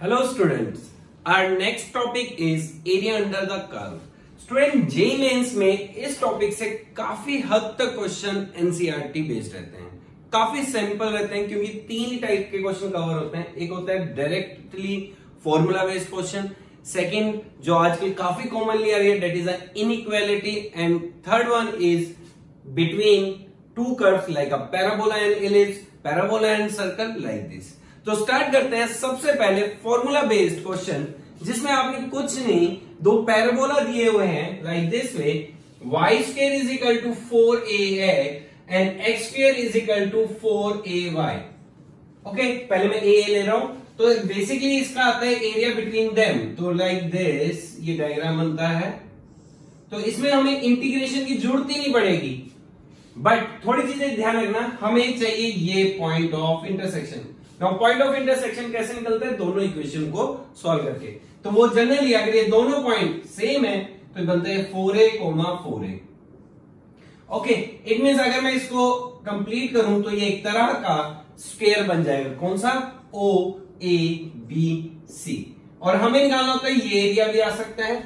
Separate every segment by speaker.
Speaker 1: Hello students, our next topic is area under the curve. Student JEE mains में इस topic से काफी हद तक क्वेश्चन एनसीईआरटी बेस्ड रहते हैं, काफी सिंपल रहते हैं क्योंकि तीन ही टाइप के क्वेश्चन कवर होते हैं। एक होता है directly formula based question, second जो आजकल काफी कॉमनली आ रही है that is a inequality, and third one is between two curves like a parabola and ellipse, parabola and circle like this. तो स्टार्ट करते हैं सबसे पहले फॉर्मूला बेस्ड क्वेश्चन, जिसमें आपने कुछ नहीं दो पैराबोला दिए हुए हैं like this way, y square is equal to 4ax and x square is equal to 4ay। Okay, पहले मैं a ले रहा हूं, तो बेसिकली इसका आता है एरिया बिटवीन देम। तो लाइक दिस ये डायग्राम बनता है, तो इसमें हमें इंटीग्रेशन की जरूरत ही नहीं पड़ेगी, बट थोड़ी चीजें ध्यान रखना, हमें चाहिए ये point of intersection. Now point of intersection कैसे निकलता है? दोनों इक्वेशन को सॉल्व करके। तो वो जनरली अगर ये दोनों पॉइंट सेम है तो बनते हैं 4a, 4a। Okay, it means अगर मैं इसको कंप्लीट करूं तो ये एक तरह का स्क्वायर बन जाएगा। कौन सा? OABC। और हमें निकालना होता है ये एरिया भी आ सकता है।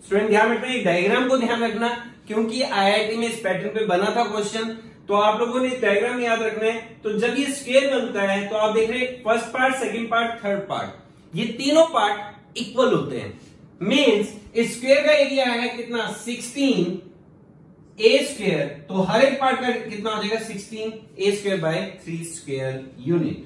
Speaker 1: स्टूडेंट ध्यान रखना, ये डायग्राम को ध्यान रखना क्योंकि आईआईटी में इस पैटर्न पे बना था क्वेश्चन, तो आप लोगों ने डायग्राम याद रखना है। तो जब ये स्क्वायर बनता है तो आप देख रहे हैं first part, second part, third part, ये तीनों पार्ट इक्वल होते हैं। मींस इस स्क्वायर का एरिया है कितना? 16a स्क्वायर, तो हर एक पार्ट का कितना हो जाएगा? 16a square by 3 square unit.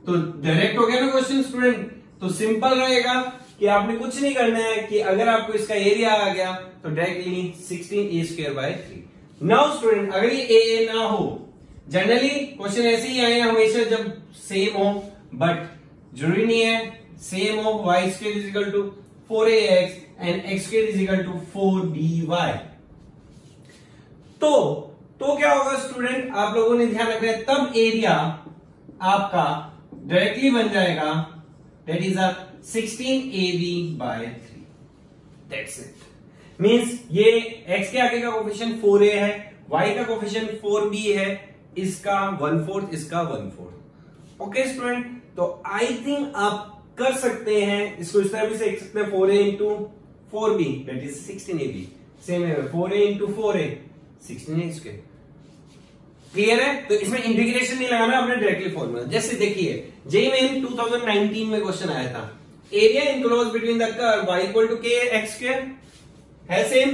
Speaker 1: तो डायरेक्ट हो गया ना क्वेश्चन स्टूडेंट। तो सिंपल रहेगा कि आपने कुछ नहीं करना है कि अगर आपको इसका एरिया आ गया तो directly 16a square by 3। Now student अगर ये a ना हो, जनरली क्वेश्चन ऐसे ही आए हमेशा जब सेम हो, बट जरूरी नहीं है सेम हो। y square is equal to 4ax and x square is equal to 4by। तो क्या होगा स्टूडेंट, आप लोगों ने ध्यान रखना है, तब एरिया आपका डायरेक्टली बन जाएगा that is a 16ab by 3। That's it. Means ये x के आगे का कोफिशिएंट 4a है, y का कोफिशिएंट 4b है, इसका 1/4, इसका 1/4। ओके स्टूडेंट, तो आई थिंक आप कर सकते हैं इसको इस तरह भी लिख सकते हैं 4a into 4b that is 16ab। Same है 4a into 4a 16a square. Clear है? तो इसमें इंटीग्रेशन नहीं लगाना, अपने डायरेक्टली फॉर्मूला। जैसे देखिए जेईई मेन 2019 में क्वेश्चन आया था, area enclose between the curve y equal to k x square है same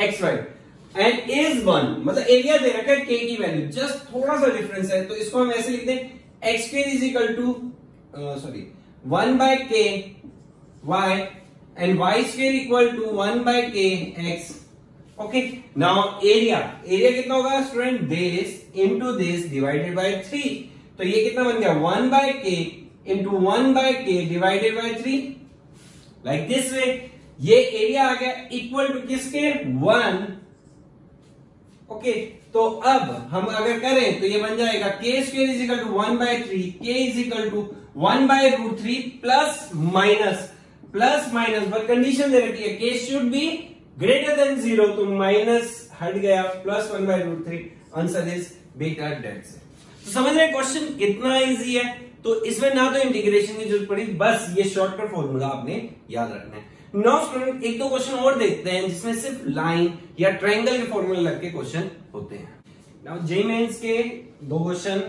Speaker 1: x y and is 1, मतलब एरिया दे रखा है k की वैल्यू, जस्ट थोड़ा सा डिफरेंस है, तो इसको हम ऐसे लिखते हैं x square is equal to 1 by k y and y square equal to 1 by k x। Okay, now area कितना होगा student? This into this divided by 3। तो ये कितना बन गया? 1 by k into 1 by k divided by 3 like this way. ये area आ गया equal to किसके? 1। ओके, तो अब हम अगर करें तो ये बन जाएगा k square is equal to 1 by 3, k is equal to 1 by root 3 plus minus, पर कंडीशन दे रखी है k should be greater than 0, तो माइनस हट गया, plus 1 by root 3। Answer is beta डेट से। तो समझ रहे क्वेश्चन कितना इजी है? तो इसमें ना तो इंटीग्रेशन की जरूरत पड़ी, बस ये शॉर्टकट फॉर्मूला आपने याद रखना है। नाउ स्टूडेंट एक दो क्वेश्चन और देखते हैं जिसमें सिर्फ लाइन या ट्रायंगल के फॉर्मूले लग के क्वेश्चन होते हैं। नाउ जेईई मेंस के दो क्वेश्चन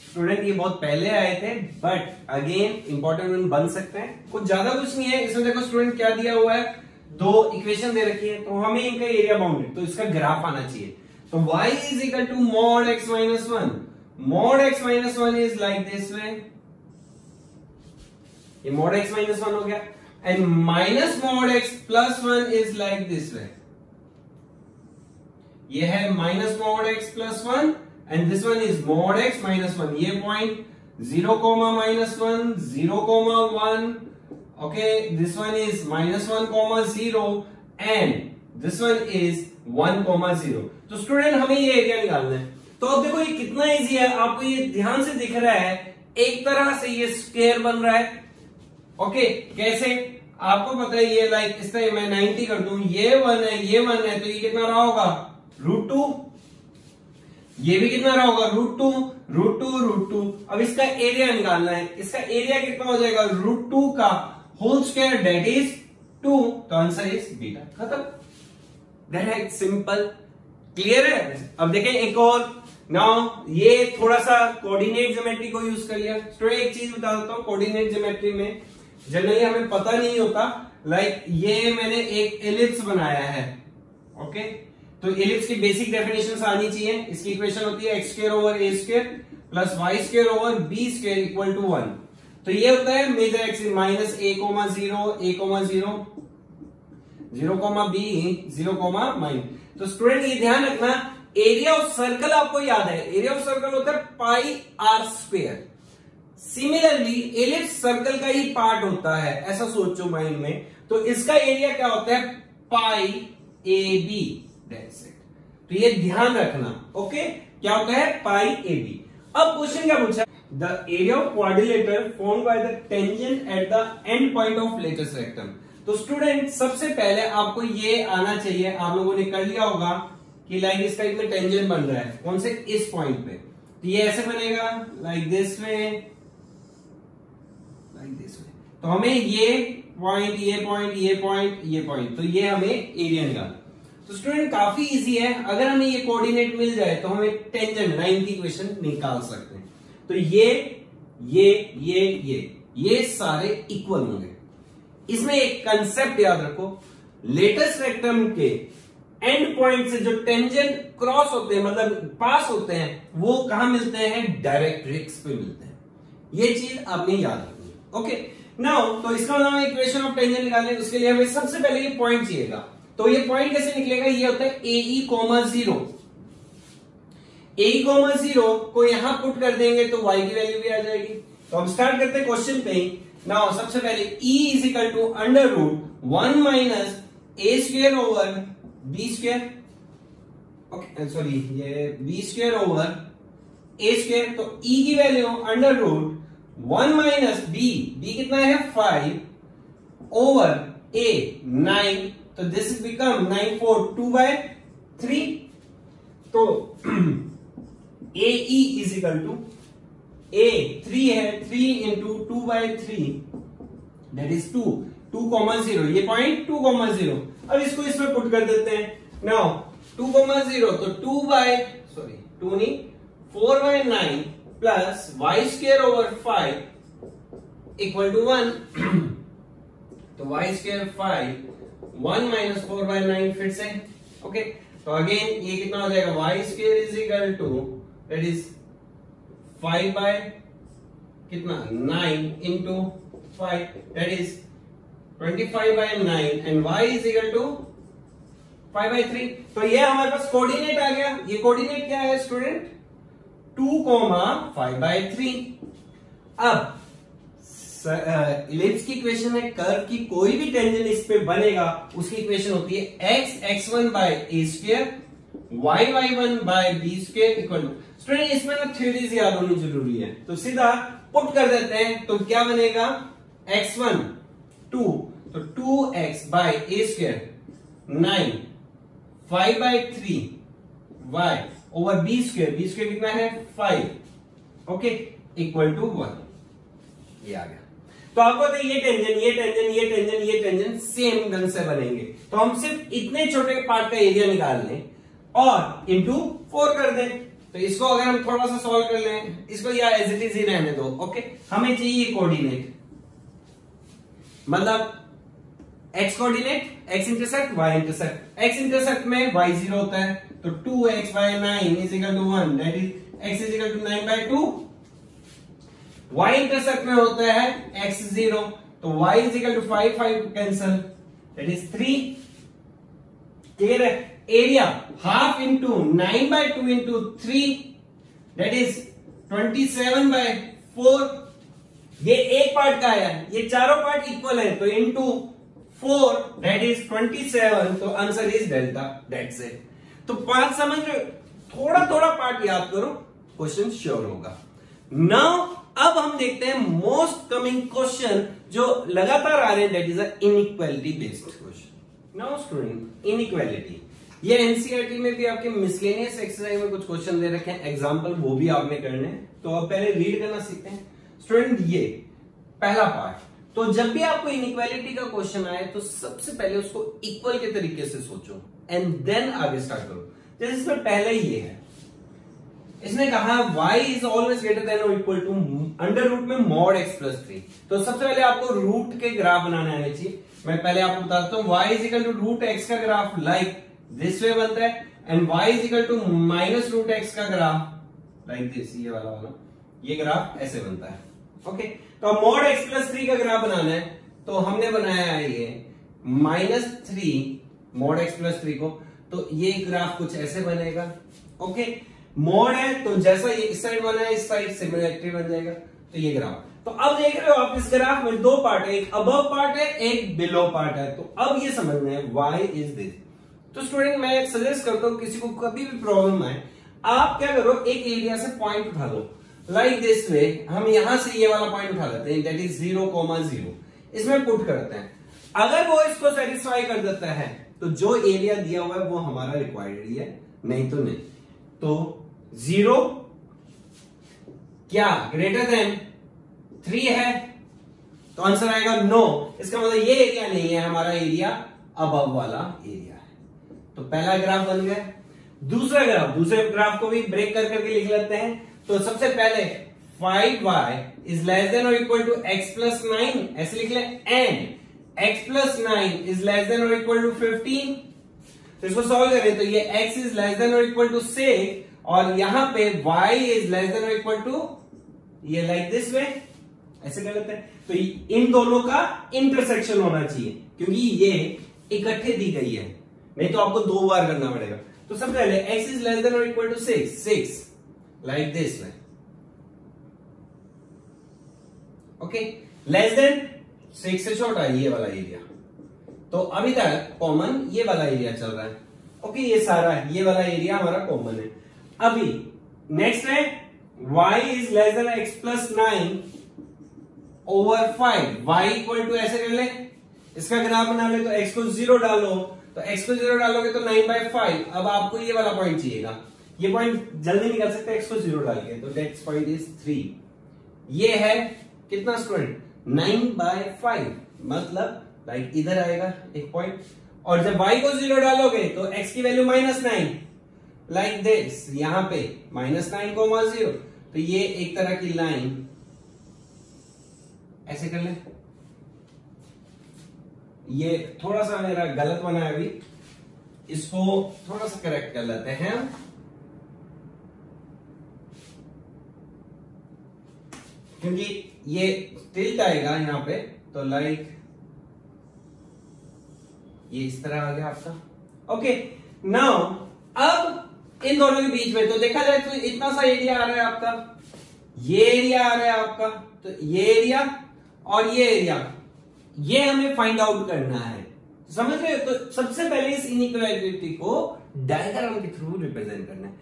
Speaker 1: स्टूडेंट ये बहुत पहले आए थे, बट अगेन इंपॉर्टेंट वन बन सकते हैं। कुछ ज्यादा कुछ नहीं है इसमें। देखो स्टूडेंट क्या दिया हुआ है, दो इक्वेशन दे रखी है, तो हमें इनका एरिया बाउंडेड, तो इसका ग्राफ आना चाहिए। तो y is equal to mod x minus 1, mod x minus 1 is like this way, ये मॉड x माइनस 1 हो गया, and minus mod x plus 1 is like this way, ये है minus mod x plus 1 and this one is mod x minus 1। ये point 0 minus 1, 0 1, okay, this one is minus 1 0 and this one is 1 0। तो student हमें ये area निकालना है। तो अब देखो ये कितना इजी है, आपको ये ध्यान से दिख रहा है, एक तरह से ये स्क्वायर बन रहा है। ओके, कैसे? आपको पता है ये लाइक इस तरह मैं 90 कर दूं, ये 1 है, ये 1 है, तो ये कितना रहा होगा? √2। ये भी कितना रहा होगा? √2। √2 अब इसका एरिया निकालना है, इसका एरिया कितना हो जाएगा √2 का होल स्क्वायर दैट इज 2, तो आंसर इज बीटा। खत्म, दैट है सिंपल, क्लियर है। अब देखें एक और, नाउ ये थोड़ा सा कोऑर्डिनेट ज्योमेट्री को यूज कर लिया। स्टूडेंट एक चीज बता देता हूं, कोऑर्डिनेट ज्योमेट्री में जनरली हमें पता नहीं होता, लाइक ये मैंने एक एलिप्स बनाया है, ओके, तो एलिप्स की बेसिक डेफिनेशन आनी चाहिए। इसकी इक्वेशन होती है x² over a² plus y² over b² equal to 1। तो ये होता है major axis minus a, 0, 0, b, 0, तो स्टूडेंट ये ध्यान रखना, एरिया ऑफ सर्कल आपको याद है, एरिया ऑफ सर्कल होता है pi R square. Similarly ellipse circle का ही पार्ट होता है, ऐसा सोचो माइंड में, तो इसका एरिया क्या होता है पाई ए बी, दैट्स इट। तो ये ध्यान रखना, ओके, क्या होता है पाई ए बी। अब क्वेश्चन क्या पूछा, the area of quadrilateral formed by the tangent at the end point of latus rectum. तो स्टूडेंट सबसे पहले आपको ये आना चाहिए, आप लोगों ने कर लिया होगा कि लाइक इस टाइप में टेंजेंट बन रहा है, कौन से, इस पॉइंट पे, तो ये ऐसे बनेगा लाइक दिस वे, तो हमें ये पॉइंट, ये पॉइंट, ये पॉइंट, ये पॉइंट, तो ये हमें एरिया निकालना। तो स्टूडेंट काफी इजी है, अगर हमें ये कोऑर्डिनेट मिल जाए तो हमें टेंजेंट लाइन की इक्वेशन निकाल सकते हैं। तो ये सारे इक्वल होंगे। इसमें एक कंसेप्ट याद रखो, लेटेस्ट रेक्टम के एंड पॉइंट से जो टेंजेंट क्रॉस होते हैं, मतलब पास होते हैं, वो कहां मिलते हैं, डायरेक्ट्रिक्स पे मिलते हैं। ये चीज आपने याद रखनी है, ओके। नाउ तो इसका मतलब इक्वेशन ऑफ टेंजेंट निकालने, उसके लिए हमें सबसे पहले ये पॉइंट चाहिएगा। तो ये पॉइंट कैसे निकलेगा, ये होता है AE, 0, AE, 0 को यहां पुट कर देंगे तो y की वैल्यू भी आ जाएगी। तो हम स्टार्ट करते हैं क्वेश्चन पे ही। नाउ सबसे पहले E is equal to √1 minus a² over b², okay sorry ये b² ओवर a², तो E की वैल्यू √1 माइनस b कितना है 5 ओवर a 9, तो दिस इज बिकम 9 4 2/3। तो AE is equal to A 3 है, 3 इंटू 2/3 दैट इज 2, 2,0, ये पॉइंट 2,0। अब इसको इसमें पुट कर देते हैं। नाउ 2,0 तो 2 नहीं 4/9 plus y² over 5 equal to 1। तो y² 5, 1 माइनस 4/9 फिर से, ओके। तो अगेन ये कितना हो जाएगा, y² is equal to that is 5 by कितना 9 into 5 that is 25/9 and y is equal to 5/3। तो ये हमारे पास कोऑर्डिनेट आ गया। ये कोऑर्डिनेट क्या है स्टूडेंट, 2, 5/3। अब इलिप्स की इक्वेशन है, कर्व की कोई भी टेंजेंट इस पे बनेगा उसकी इक्वेशन होती है x1 by a², y1 by b² equal to, student इसमें ना थ्योरीज याद होनी जरूरी है, तो सीधा पुट कर देते हैं। तो क्या बनेगा, x1 2, तो 2x bye a² 9, 5/3 y over b² कितना है 5, ओके, इक्वल टू 1। ये आ गया। तो आपको पता है ये टेंजेंट सेम ढंग से बनेंगे। तो हम सिर्फ इतने छोटे पार्ट का एरिया निकाल लें और इंटू 4 कर दें। तो इसको अगर हम थोड़ा सा सॉल्व कर लें, इसको या एज इट इज ही रहने दो, ओके। हमें चाहिए कोऑर्डिनेट, मतलब x coordinate, x intersect, y intersect. x intersect में y 0 होता है, तो 2x/9 is equal to 1, that is x is equal to 9/2। y intersect में होता है x 0, तो y is equal to 5 cancel, that is 3। Clear है। Area half into 9/2 into 3 that is 27/4। ये एक पार्ट का है, ये चारों पार्ट इक्वल है, तो इंटू 4 दैट इज 27, तो answer is delta, that's it. तो पार्ट समझ रहे हो, थोड़ा थोड़ा पार्ट याद करो, क्वेश्चन श्योर होगा। नाउ अब हम देखते हैं मोस्ट कमिंग क्वेश्चन जो लगातार आ रहे हैं, that is a inequality based question. Now student, inequality ये एनसीईआरटी में भी आपके मिसलेनियस एक्सरसाइज में कुछ क्वेश्चन दे रखे हैं, एग्जांपल वो भी आपने करने हैं। तो अब पहले रीड करना सीखते हैं स्टूडेंट। ये पहला पार्ट, तो जब भी आपको इनइक्वालिटी का क्वेश्चन आए तो सबसे पहले उसको इक्वल के तरीके से सोचो एंड देन आगे स्टार्ट करो। जैसे इसमें पहले ये है, इसने कहा y is always greater than और इक्वल टू अंडर रूट में मॉड x प्लस 3। तो सबसे पहले आपको रूट के ग्राफ बनाने आने चाहिए। मैं पहले आपको बताता हूं, y is equal to root x का ग्राफ लाइक दिस वे बनता है and y is equal to minus root x का ग्राफ लाइक दिस, ये वाला ये ग्राफ ऐसे बनता है। ओके, तो मॉड x प्लस 3 का ग्राफ बनाना है, तो हमने बनाया है ये -3 मॉड x प्लस 3 को, तो ये ग्राफ कुछ ऐसे बनेगा। ओके, मॉड है तो जैसा ये इस साइड बना है इस साइड सिमिलरिटी बन जाएगा, तो ये ग्राफ। तो अब देख रहे हो आप इस ग्राफ में दो पार्ट है, एक अबव पार्ट है एक बिलो पार्ट है। तो अब ये समझना है y इज दिस। तो स्टूडेंट मैं सजेस्ट करता हूं किसी को कभी भी प्रॉब्लम आए, आप क्या करो, एक एरिया से पॉइंट उठा लो लाइक दिस वे। हम यहां से ये वाला पॉइंट उठा लेते हैं, दैट इज 0,0, इसमें पुट करते हैं। अगर वो इसको सेटिस्फाई कर देता है तो जो एरिया दिया हुआ है वो हमारा रिक्वायर्ड एरिया है, नहीं तो नहीं। तो 0 क्या ग्रेटर देन 3 है, तो आंसर आएगा नो। इसका मतलब ये एरिया नहीं है, हमारा एरिया अबव वाला एरिया है। तो पहला ग्राफ बन गया। दूसरा ग्राफ, दूसरे ग्राफ को भी ब्रेक कर करके लिख लेते हैं। तो सबसे पहले 5y इज लेस देन और इक्वल टू x प्लस 9, ऐसे लिख लें, and x plus 9 is less than और इक्वल टू 15। तो इसको सॉल्व करें तो ये x इज लेस देन और इक्वल टू 6 और यहां पे y इज लेस देन और इक्वल टू ये लाइक दिस वे, ऐसे कर लेते हैं। तो इन दोनों का इंटरसेक्शन होना चाहिए क्योंकि ये इकट्ठे दी गई है, नहीं तो आपको 2 बार करना पड़ेगा। तो सबसे पहले x इज लेस देन और equal to 6 like this way. Okay, less than 6 से छोटा ये वाला एरिया। तो अभी तक कॉमन ये वाला एरिया चल रहा है। ओके, ये सारा ये वाला एरिया हमारा कॉमन है। अभी नेक्स्ट है y is less than x plus 9 over 5, y equal to ऐसे कर ले, इसका ग्राफ बना ले। तो x को 0 डालो, तो x को 0 डालोगे तो 9/5। अब आपको ये वाला पॉइंट चाहिएगा, ये पॉइंट जल्दी निकल सकते हैं x को 0 डाल के, तो नेक्स्ट पॉइंट इज 3। ये है कितना स्टूडेंट 9/5, मतलब लाइक इधर आएगा एक पॉइंट। और जब y को 0 डालोगे तो x की वैल्यू -9 लाइक दिस, यहां पे -9,0। तो ये एक तरह की लाइन ऐसे कर ले। ये थोड़ा सा मेरा गलत बना है, अभी इसको थोड़ा सा करेक्ट कर लेते हैं। क्योंकि ये टिल्ट आएगा यहां पे, तो लाइक ये इस तरह आ गया आपका। ओके, नाउ अब इन दोनों के बीच में तो देखा जाए तो इतना सा एरिया आ रहा है आपका, ये एरिया आ रहा है आपका, तो ये एरिया और ये एरिया, ये हमें फाइंड आउट करना है, समझ रहे हो। तो सबसे पहले इस इनइक्वालिटी को डायग्राम के थ्रू रिप्रेजेंट करना है।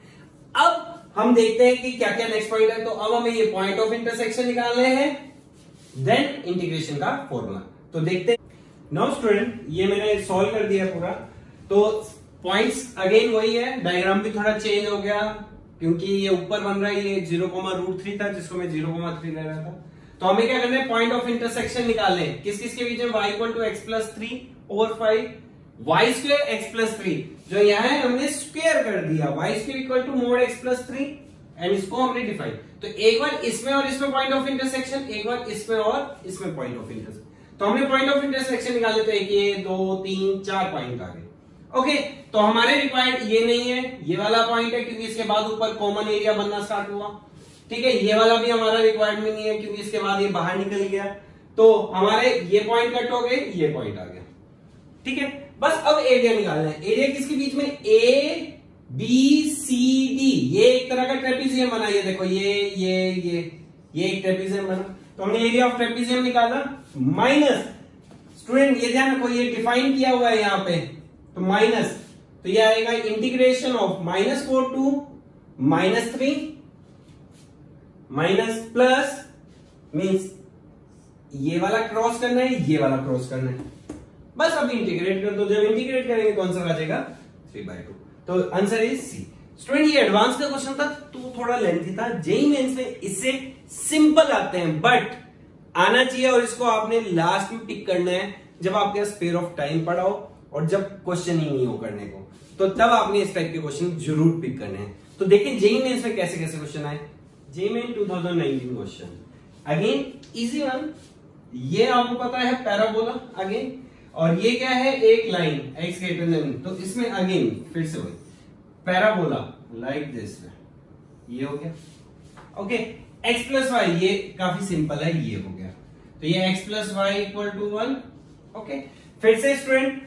Speaker 1: अब हम देखते हैं कि क्या क्या नेक्स्ट पॉइंट है। तो अब हमें ये पॉइंट ऑफ इंटरसेक्शन निकालने हैं, देन इंटीग्रेशन का फॉर्मूला। तो देखते हैं। नाउ स्टूडेंट, ये मैंने सॉल्व कर दिया पूरा। तो पॉइंट्स अगेन वही है, डायग्राम भी थोड़ा चेंज हो गया क्योंकि ये ऊपर बन रहा है, ये 0,√3 था जिसको मैं 0,3 ले रहा था। तो हमें क्या करना है, पॉइंट ऑफ इंटरसेक्शन निकालने। किस किस के बीच में, y equal to x plus 3 over 5, y square x plus 3, जो यहाँ है हमने स्क्वायर कर दिया, y square equal to mod x plus 3 and इसको हमने डिफाइन। तो एक बार इसमें और इसमें पॉइंट ऑफ इंटरसेक्शन, एक बार इसमें और इसमें पॉइंट ऑफ इंटरसेक्शन। तो हमने पॉइंट ऑफ इंटरसेक्शन निकाले तो एक, ये 2 3 4 पॉइंट आ गए। ओके, तो हमारे रिक्वायर्ड ये नहीं है, ये वाला पॉइंट है क्योंकि इसके बाद ऊपर कॉमन एरिया बनना स्टार्ट हुआ। ठीक है, ये वाला भी हमारा रिक्वायर्ड में नहीं है क्योंकि इसके बाद ये बाहर निकल गया। तो हमारे ये पॉइंट कट हो गए, ये पॉइंट आ गया। ठीक है, बस अब एरिया निकालना है। एरिया किसके बीच में, ए बी सी डी, ये एक तरह का ट्रेपीजियम बना। ये देखो, ये एक ट्रेपीजियम बना। तो हमने एरिया ऑफ ट्रेपीजियम निकाला माइनस, स्टूडेंट ये ध्यान रखो, ये डिफाइन किया हुआ है यहाँ पे, तो माइनस, तो ये आएगा integration of -4 to -3 minus plus means ये वाला क्रॉस करना है, ये वाला क्रॉस करना है। बस अब इंटीग्रेट कर दो। जब इंटीग्रेट करेंगे तो आंसर आ जाएगा 3/2। तो आंसर इज सी। स्टूडेंट ये एडवांस का क्वेश्चन था तो थोड़ा लेंथी था, जेईई मेंस में इससे सिंपल आते हैं बट आना चाहिए, और इसको आपने लास्ट में पिक करना है जब आपके पास स्पेयर ऑफ टाइम पड़ा हो और जब क्वेश्चन ही नहीं हो करने को, तो तब आपने इस टाइप के क्वेश्चन जरूर पिक करने हैं। तो देखिए जेईई मेंस में कैसे कैसे क्वेश्चन आए। JEE main 2019 question, again easy one, ये आपको पता है पैराबोला अगेन, और ये क्या है एक लाइन x ग्रेटर देन, तो इसमें अगेन फिर से वही पैराबोला लाइक दिस, ये हो गया ओके। x प्लस वाई ये काफी सिंपल है, ये हो गया, तो ये x plus y equal to 1 okay. फिर से स्टूडेंट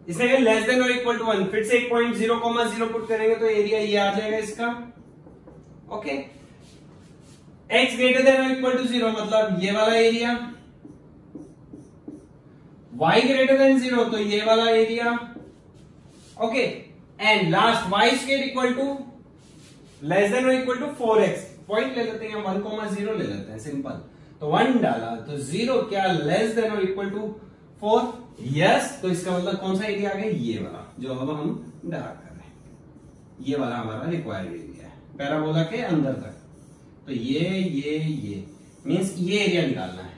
Speaker 1: इसमें लेस देन और इक्वल टू 1, फिर से 1.0, पुट करेंगे तो एरिया ये आ जाएगा इसका ओके। x ग्रेटर देन और इक्वल टू 0 मतलब ये वाला एरिया, y ग्रेटर देन 0 तो ये वाला area okay, and last y square equal to less than और इक्वल टू 4x, पॉइंट ले लेते हैं 1,0 ले लेते हैं सिंपल, तो 1 डाला तो 0 क्या लेस देन और इक्वल टू 4, यस, तो इसका मतलब कौन सा एरिया आ गया, ये वाला जो अब हम डार्क कर रहे हैं, ये वाला हमारा रिक्वायर्ड एरिया है पैराबोला के अंदर तक, तो ये मींस ये एरिया निकालना है।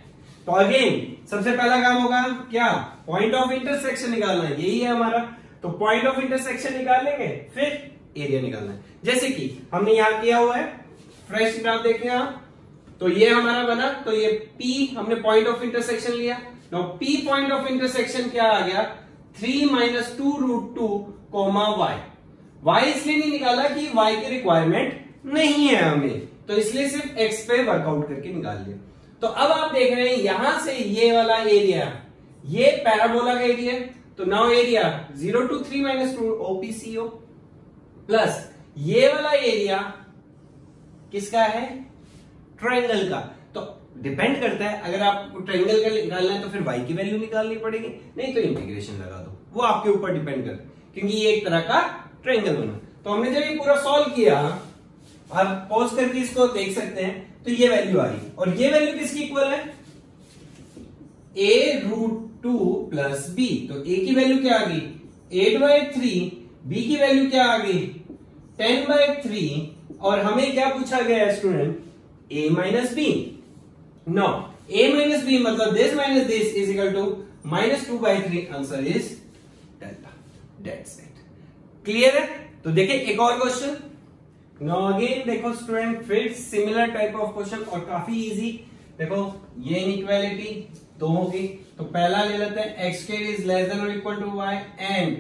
Speaker 1: तो अगेन सबसे पहला काम होगा क्या, पॉइंट ऑफ इंटरसेक्शन निकालना है, यही है हमारा, तो पॉइंट ऑफ इंटरसेक्शन निकाल लेंगे फिर एरिया निकालना है। जैसे कि हमने यहां किया हुआ है, फ्रेश ग्राफ देखें आप, तो ये हमारा बना, तो ये P हमने पॉइंट ऑफ इंटरसेक्शन लिया, now P point of intersection क्या आ गया 3 - 2√2, y इसलिए नहीं निकाला कि y की रिक्वायरमेंट नहीं है हमें, तो इसलिए सिर्फ x पे वर्कआउट करके निकाल लिया। तो अब आप देख रहे हैं यहां से ये वाला एरिया, ये पैराबोला का एरिया, तो now area 0 to 3 - 2 OPCO plus ये वाला एरिया किसका है, ट्रायंगल का। तो डिपेंड करता है, अगर आपको ट्रायंगल का निकालना है तो फिर y की वैल्यू निकालनी पड़ेगी, नहीं तो इंटीग्रेशन लगा दो, वो आपके ऊपर डिपेंड करता है, क्योंकि ये एक तरह का ट्रायंगल बना। तो हमने जब ये पूरा सॉल्व किया, आप पॉज करके इसको देख सकते हैं, तो ये वैल्यू आ रही, और ये वैल्यू किसकी इक्वल है, a√2 प्लस b, तो a की वैल्यू क्या आ गई 8/3, b की वैल्यू क्या आ गई 10/3, और हमें क्या पूछा गया है student, a - b। No a - b मतलब this minus this is equal to -2/3, answer is delta, that's it, clear है। तो देखिए एक और क्वेश्चन, नो अगेन देखो स्टूडेंट फिर सिमिलर टाइप ऑफ क्वेश्चन और काफी इजी। देखो ये इनइक्वालिटी 2 होगी, तो पहला ले लेते हैं x square is less than और equal to y and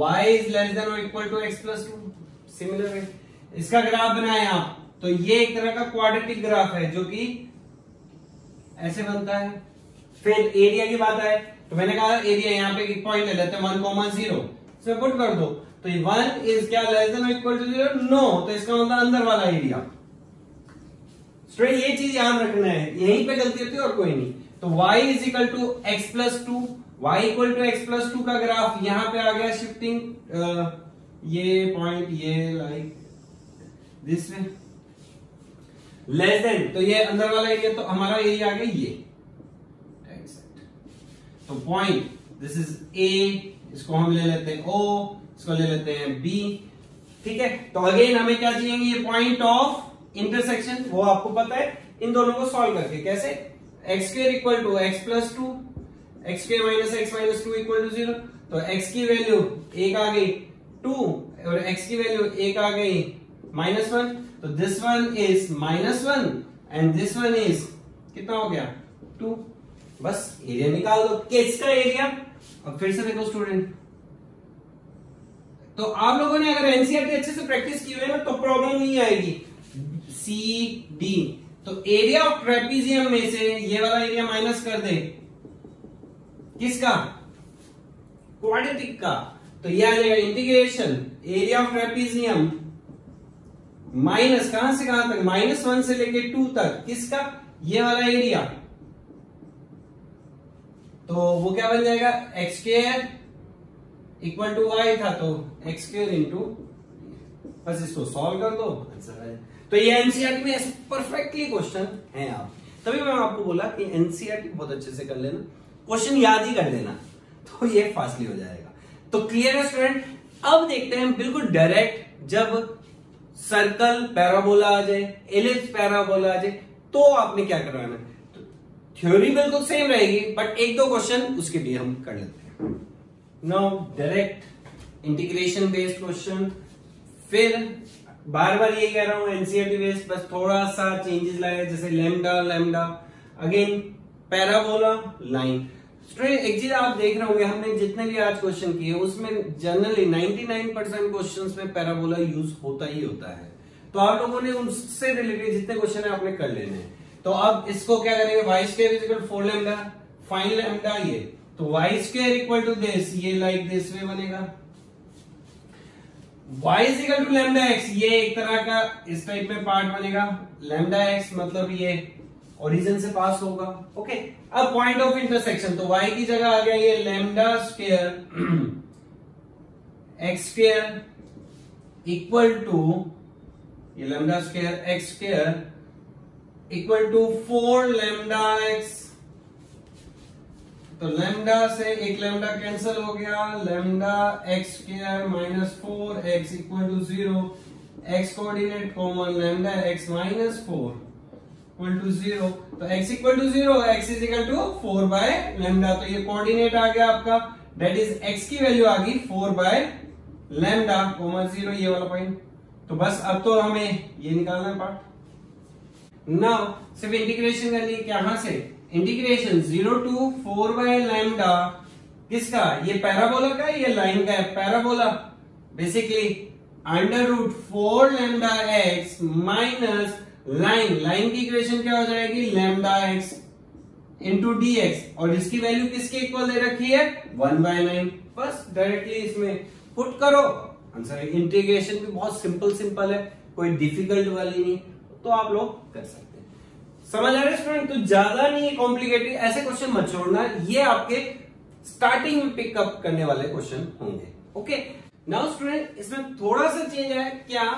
Speaker 1: y is less than और equal to x plus 2, similar है। इसका ग्राफ बनाए आप, तो ये एक तरह का क्वाड्रेटिक ग्राफ है जो कि ऐसे बनता है। फिर एरिया की बात आए, तो मैंने कहा एरिया यहाँ पे एक पॉइंट ले लेते हैं 1,0, इसमें पुट कर दो, तो 1 इज क्या लेस देन और इक्वल टू 0, नो, तो इसका मतलब अंदर वाला एरिया। स्टूडेंट ये चीज याद रखना है, यहीं पे गलती होती है और कोई नहीं। तो y is equal to x plus 2, y equal to x plus 2 का ग्राफ यहां पे आ गया शिफ्टिंग, ये पॉइंट ये like this way less than, तो ये अंदर वाला एरिया, तो हमारा एरिया आ गया ये, तो पॉइंट दिस इज a, इसको हम ले लेते हैं o, इसको ले लेते हैं b, ठीक है। तो अगेन हमें क्या चाहिए, ये पॉइंट ऑफ इंटरसेक्शन, वो आपको पता है, इन दोनों को सॉल्व करके कैसे, x square equal to x plus 2, x square minus x minus 2 equal to 0, तो x की वैल्यू 1 आ गई 2 और x की वैल्यू 1 आ गई -1, तो this one is -1 and this one is कितना हो गया 2, बस एरिया निकाल दो, किसका एरिया। अब फिर से देखो स्टूडेंट, तो आप लोगों ने अगर एनसीईआरटी अच्छे से प्रैक्टिस की हुई है ना, तो प्रॉब्लम नहीं आएगी। सी डी, तो एरिया ऑफ ट्रेपीजियम में से ये वाला एरिया माइनस कर दे, किसका, क्वाड्रेटिक का, तो ये आ जाएगा integration area of trapezium minus कहां से कहां तक, -1 से लेके 2 तक, किसका, ये वाला एरिया, तो वो क्या बन जाएगा, x square equal to y था, तो एक्स स्क्वायर इंटू, बस इसको सॉल्व कर दो, आंसर है। तो ये एनसीईआरटी में ऐसे परफेक्टली क्वेश्चन है, आप तभी मैं आपको बोला कि एनसीईआरटी बहुत अच्छे से कर लेना, क्वेश्चन याद ही कर लेना, तो ये फास्टली हो जाएगा। तो क्लियर है स्टूडेंट, अब देखते हैं बिल्कुल डायरेक्ट, जब सर्कल पैराबोला आ जाए, एलिप्स पैराबोला आ जाए, तो आपने क्या करवाना है। तो थ्योरी बिल्कुल सेम रहेगी, बट एक दो क्वेश्चन उसके भी हम कर लेते हैं। Now direct integration based question, फिर बार बार ये कह रहा हूं एनसीईआरटी बेस्ड, बस थोड़ा सा चेंजेस लाए, जैसे lambda lambda, again parabola, line. Student एक चीज आप देख रहे होंगे, हमने जितने भी आज क्वेश्चन किए उसमें जनरली 99% क्वेश्चंस में पैराबोला यूज होता ही होता है। तो आप लोगों ने उससे रिलेटेड जितने क्वेश्चन है आपने कर लेने हैं। तो अब इसको क्या करेंगे, y square is equal 4 lambda, fine lambda ये, तो y square equal to this, ये लाइक दिस वे बनेगा। y is equal to lambda x, ये एक तरह का इस टाइप में पार्ट बनेगा। लैम्डा एक्स मतलब ये ओरिजिन से पास होगा। ओके, अब पॉइंट ऑफ इंटरसेक्शन, तो y की जगह आ गया ये lambda square x square equal to, ये lambda square x square equal to 4 lambda x. तो लैम्डा से एक लैम्डा कैंसिल हो गया, lambda x square minus 4 x equal to 0, x coordinate common, lambda x minus 4 equal to 0, तो x equal to 0, x is equal to 4 by lambda. तो ये coordinate आ गया आपका, दैट इज x की वैल्यू आ गई 4 by lambda comma 0, ये वाला point. तो बस अब तो हमें ये निकालना है पार्ट। नाउ सिर्फ इंटीग्रेशन करनी है, कहां से, इंटीग्रेशन 0 टू 4 बाय लैम्डा, किसका, ये पैराबोला का, ये लाइन का है, parabola basically under root 4 lambda x minus line की इक्वेशन क्या हो जाएगी, lambda x into d x, और इसकी वैल्यू किसके इक्वल दे रखी है, 1/9। बस डायरेक्टली इसमें पुट करो आंसर। इंटीग्रेशन भी बहुत सिंपल है, कोई डिफिकल्ट वाली नहीं, तो आप लोग कर सकते हैं। समझ आ रहा है स्टूडेंट, तो ज्यादा नहीं है कॉम्प्लिकेटेड, ऐसे क्वेश्चन मत छोड़ना, ये आपके स्टार्टिंग में पिकअप करने वाले क्वेश्चन होंगे। ओके, नाउ स्टूडेंट इसमें थोड़ा सा चेंज है, क्या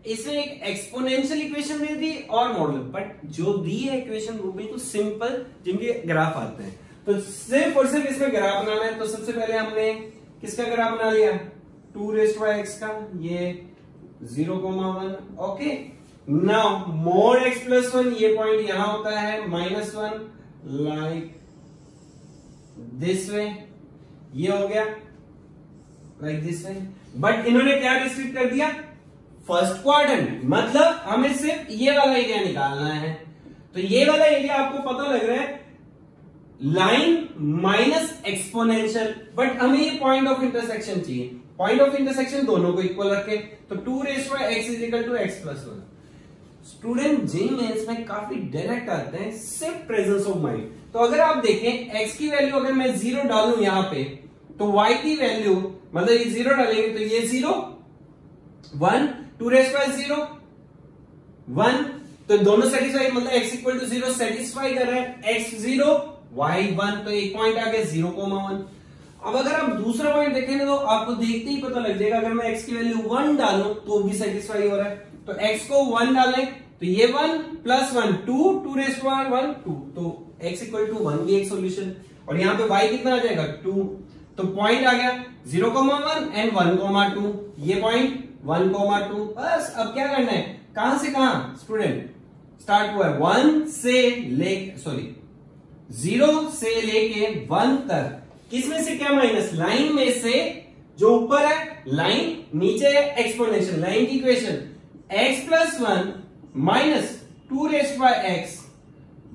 Speaker 1: इसमें एक एक्सपोनेंशियल इक्वेशन दे दी और मॉडल, बट जो दी है इक्वेशन वो बिल्कुल सिंपल, जिनके ग्राफ आते हैं। तो सिर्फ और सिर्फ इसमें ग्राफ बनाना है। तो सबसे पहले हमने किसका ग्राफ बना लिया, 2 रेज़्ड बाय x का, ये 0,1। Okay, now mode x plus 1, ये पॉइंट यहां होता है -1, लाइक दिस वे, ये हो गया लाइक दिस वे। बट इन्होंने क्या रिस्ट्रिक्ट कर दिया, फर्स्ट क्वाड्रेंट, मतलब हमें सिर्फ ये वाला एरिया निकालना है। तो ये वाला एरिया आपको पता लग रहा है, लाइन माइनस एक्सपोनेंशियल, बट हमें ये पॉइंट ऑफ इंटरसेक्शन चाहिए। पॉइंट ऑफ इंटरसेक्शन दोनों को इक्वल रखे, तो 2 raised by x is equal to x plus 1। Student JEE mains में काफी डायरेक्ट आते हैं, सिर्फ प्रेजेंस ऑफ माइंड। तो अगर आप देखें x की वैल्यू अगर मैं 0 डालूं यहां पे, तो y की वैल्यू मतलब ये 0 डालेंगे तो ये 0 1, 2 रेज़्ड बाय 0 1, तो दोनों सेटिस्फाई, मतलब x इक्वल टू 0 सेटिस्फाई कर रहे हैं, x 0 y 1, तो एक पॉइंट आ गया 0,1। अब अगर आप दूसरा पॉइंट देखेंगे तो आपको देखते ही पता लग जाएगा, अगर मैं x की वैल्यू 1 डालूं तो भी सेटिस्फाई हो रहा है। तो x को 1 डालें तो ये 1 प्लस 1 2 रेज़्ड बाय 1 2, तो x इक्वल टू 1 भी एक सॉल्यूशन। और यहां पे y कितना आ जाएगा 2, तो पॉइंट आ गया 0,1 एंड 1,2, ये पॉइंट 1,2। बस अब क्या करना है, कहां से कहां स्टूडेंट स्टार्ट हुआ है, 1 से लेके 0 से लेके 1 तक, किसमें से क्या माइनस, लाइन में से, जो ऊपर है लाइन, नीचे है एक्सपोनेंशियल, लाइन की equation x plus 1 minus 2 raised by x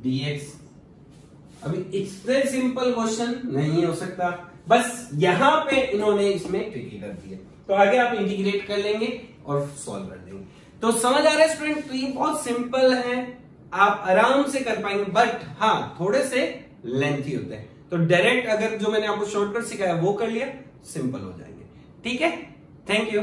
Speaker 1: dx। अभी इतने सिंपल क्वेश्चन नहीं हो सकता, बस यहां पे इन्होंने इसमें ट्रिकी कर दिया। तो आगे आप इंटीग्रेट कर लेंगे और सॉल्व कर देंगे। तो समझ आ रहा है स्टूडेंट, तो ये बहुत सिंपल है, आप आराम से कर पाएंगे, बट हाँ थोड़े से लेंथी होते हैं। तो डायरेक्ट अगर जो मैंने आपको शॉर्टकट सिखाया वो कर लिया, सिंपल हो जाएंगे। ठीक है, थैंक यू।